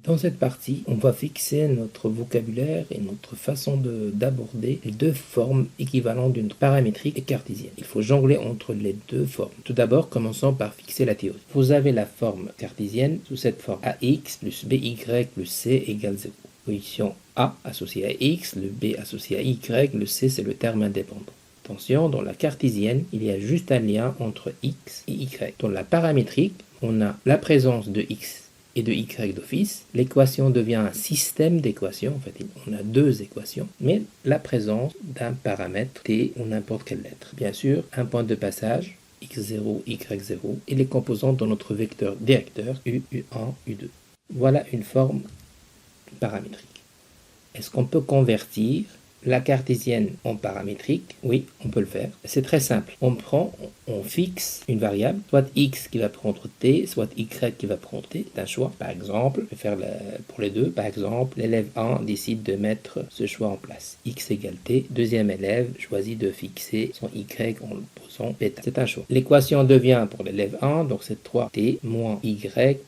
Dans cette partie, on va fixer notre vocabulaire et notre façon d'aborder les deux formes équivalentes d'une paramétrique et cartésienne. Il faut jongler entre les deux formes. Tout d'abord, commençons par fixer la théorie. Vous avez la forme cartésienne sous cette forme ax plus by plus c égale 0. Position A associée à x, le b associé à y, le c c'est le terme indépendant. Attention, dans la cartésienne, il y a juste un lien entre x et y. Dans la paramétrique, on a la présence de x et de y d'office. L'équation devient un système d'équations. En fait, on a deux équations, mais la présence d'un paramètre t ou n'importe quelle lettre. Bien sûr, un point de passage, x0, y0, et les composantes dans notre vecteur directeur, u, u1, u2. Voilà une forme paramétrique. Est-ce qu'on peut convertir la cartésienne en paramétrique? Oui, on peut le faire. C'est très simple. On fixe une variable, soit x qui va prendre t, soit y qui va prendre t. C'est un choix. Par exemple, je vais faire pour les deux. Par exemple, l'élève 1 décide de mettre ce choix en place. X égale t. Deuxième élève choisit de fixer son y en le posant bêta. C'est un choix. L'équation devient pour l'élève 1, donc c'est 3t moins y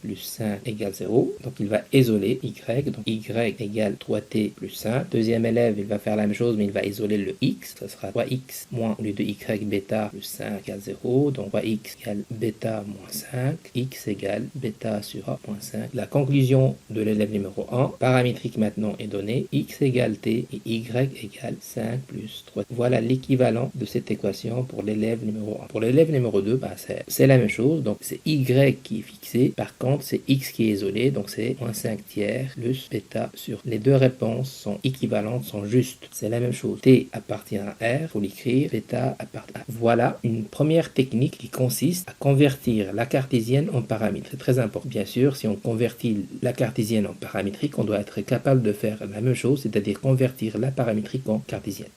plus 5 égale 0. Donc il va isoler y. Donc y égale 3t plus 5. Deuxième élève, il va faire la même chose, mais il va isoler le x. Ça sera 3x moins au lieu de y bêta plus 5 égale 0. Donc 3x égale bêta moins 5. X égale bêta sur a moins 5. La conclusion de l'élève numéro 1, paramétrique maintenant est donnée. X égale t et y égale 5 plus 3. Voilà l'équivalent de cette équation pour l'élève numéro 1. Pour l'élève numéro 2, c'est la même chose. Donc c'est y qui est fixé. Par contre, c'est x qui est isolé. Donc c'est moins 5 tiers plus bêta sur. Les deux réponses sont équivalentes, sont justes. C'est la même chose. T appartient à R, il faut l'écrire. Bêta appartient à. Voilà une première technique qui consiste à convertir la cartésienne en paramétrique. C'est très important. Bien sûr, si on convertit la cartésienne en paramétrique, on doit être capable de faire la même chose, c'est-à-dire convertir la paramétrique en cartésienne.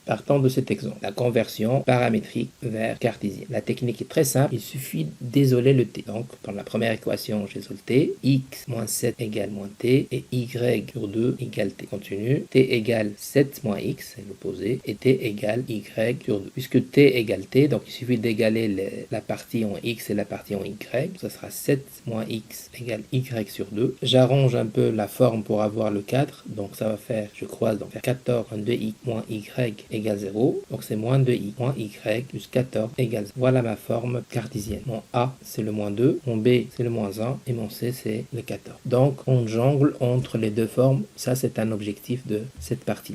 Partant de cet exemple, la conversion paramétrique vers cartésienne. La technique est très simple, il suffit d'isoler le t. Donc, dans la première équation, j'isole t, x moins 7 égale moins t, et y sur 2 égale t. Continue, t égale 7 moins x, c'est l'opposé, et t égale y sur 2. Puisque t égale t, donc il suffit d'égaler la partie en x et la partie en y, ça sera 7 moins x égale y sur 2. J'arrange un peu la forme pour avoir le 4, donc ça va faire, je croise, donc 14 moins 2x moins y égale 0, donc c'est moins 2i moins y plus 14 égale 0. Voilà ma forme cartésienne. Mon A c'est le moins 2, mon B c'est le moins 1 et mon C c'est le 14. Donc on jongle entre les deux formes, ça c'est un objectif de cette partie.